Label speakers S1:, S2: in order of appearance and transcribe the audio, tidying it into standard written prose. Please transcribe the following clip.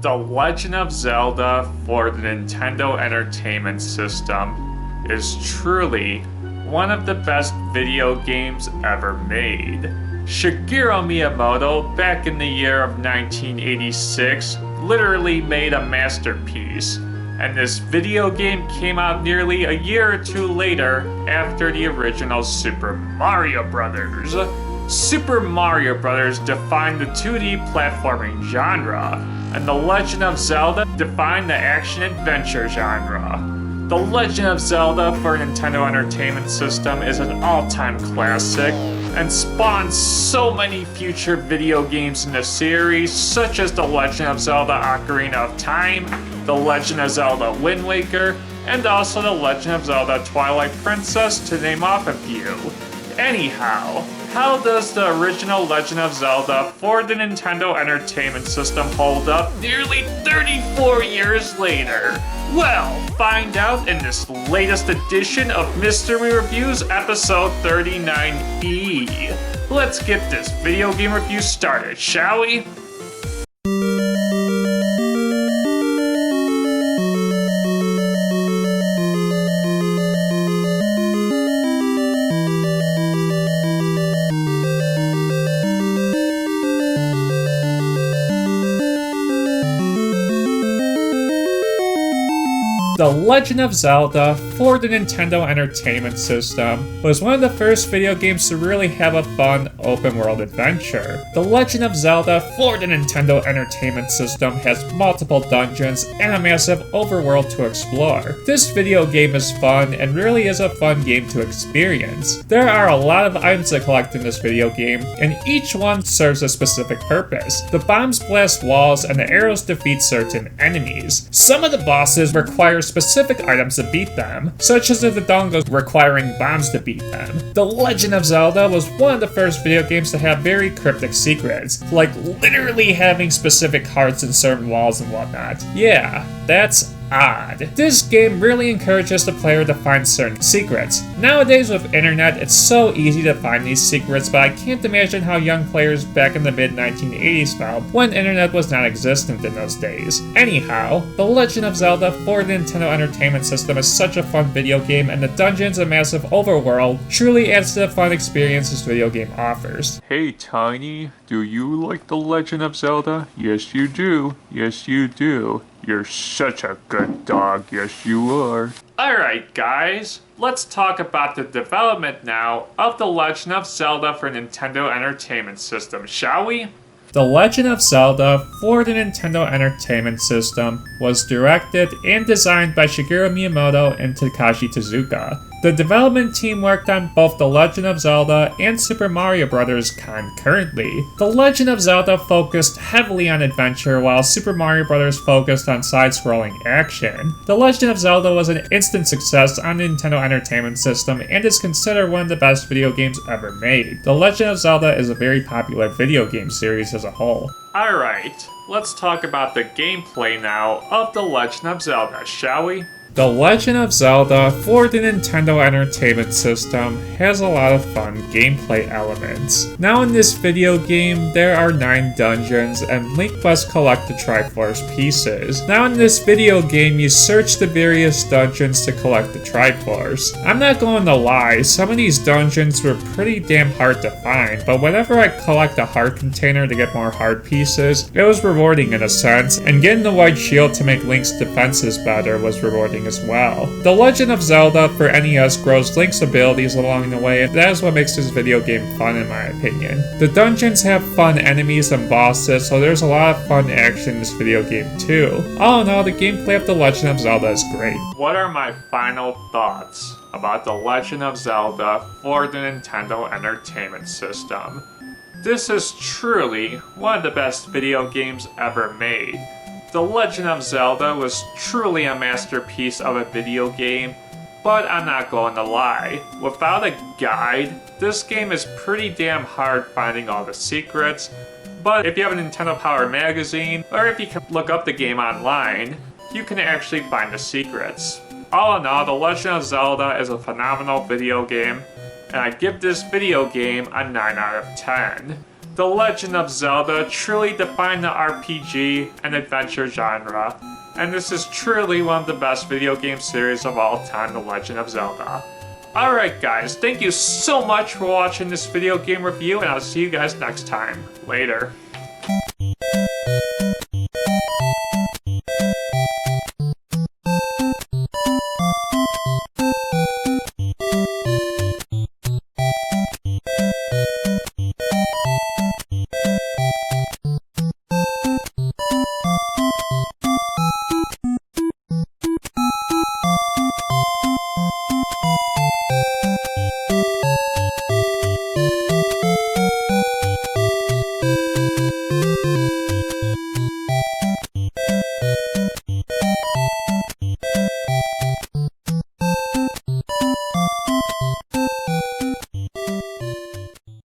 S1: The Legend of Zelda for the Nintendo Entertainment System is truly one of the best video games ever made. Shigeru Miyamoto, back in the year of 1986, literally made a masterpiece, and this video game came out nearly a year or two later after the original Super Mario Bros. Super Mario Bros. Defined the 2D platforming genre, and The Legend of Zelda defined the action-adventure genre. The Legend of Zelda for Nintendo Entertainment System is an all-time classic and spawned so many future video games in the series, such as The Legend of Zelda Ocarina of Time, The Legend of Zelda Wind Waker, and also The Legend of Zelda Twilight Princess, to name off a few. Anyhow, how does the original Legend of Zelda for the Nintendo Entertainment System hold up nearly 34 years later? Well, find out in this latest edition of Mystery Reviews episode 39E. Let's get this video game review started, shall we? The Legend of Zelda for the Nintendo Entertainment System was one of the first video games to really have a fun open-world adventure. The Legend of Zelda for the Nintendo Entertainment System has multiple dungeons and a massive overworld to explore. This video game is fun and really is a fun game to experience. There are a lot of items to collect in this video game, and each one serves a specific purpose. The bombs blast walls and the arrows defeat certain enemies. Some of the bosses require specific items to beat them, such as the Dodongos requiring bombs to beat them. The Legend of Zelda was one of the first video games to have very cryptic secrets, like literally having specific hearts in certain walls and whatnot. Yeah, that's odd. This game really encourages the player to find certain secrets. Nowadays with internet, it's so easy to find these secrets, but I can't imagine how young players back in the mid-1980s felt when internet was not existent in those days. Anyhow, The Legend of Zelda for the Nintendo Entertainment System is such a fun video game, and the dungeons and massive overworld truly adds to the fun experience this video game offers.
S2: Hey Tiny, do you like The Legend of Zelda? Yes you do. Yes you do. You're such a good dog, yes you are.
S1: Alright guys, let's talk about the development now of The Legend of Zelda for Nintendo Entertainment System, shall we?
S3: The Legend of Zelda for the Nintendo Entertainment System was directed and designed by Shigeru Miyamoto and Takashi Tezuka. The development team worked on both The Legend of Zelda and Super Mario Bros. Concurrently. The Legend of Zelda focused heavily on adventure, while Super Mario Bros. Focused on side-scrolling action. The Legend of Zelda was an instant success on the Nintendo Entertainment System and is considered one of the best video games ever made. The Legend of Zelda is a very popular video game series as a whole.
S1: Alright, let's talk about the gameplay now of The Legend of Zelda, shall we?
S3: The Legend of Zelda for the Nintendo Entertainment System has a lot of fun gameplay elements. Now in this video game, there are 9 dungeons, and Link must collect the Triforce pieces. Now in this video game, you search the various dungeons to collect the Triforce. I'm not going to lie, some of these dungeons were pretty damn hard to find, but whenever I collect a heart container to get more heart pieces, it was rewarding in a sense, and getting the white shield to make Link's defenses better was rewarding as well. The Legend of Zelda for NES grows Link's abilities along the way, and that is what makes this video game fun in my opinion. The dungeons have fun enemies and bosses, so there's a lot of fun action in this video game too. All in all, the gameplay of The Legend of Zelda is great.
S1: What are my final thoughts about The Legend of Zelda for the Nintendo Entertainment System? This is truly one of the best video games ever made. The Legend of Zelda was truly a masterpiece of a video game, but I'm not going to lie. Without a guide, this game is pretty damn hard finding all the secrets, but if you have a Nintendo Power magazine, or if you can look up the game online, you can actually find the secrets. All in all, The Legend of Zelda is a phenomenal video game, and I give this video game a 9 out of 10. The Legend of Zelda truly defined the RPG and adventure genre, and this is truly one of the best video game series of all time, The Legend of Zelda. Alright guys, thank you so much for watching this video game review, and I'll see you guys next time. Later.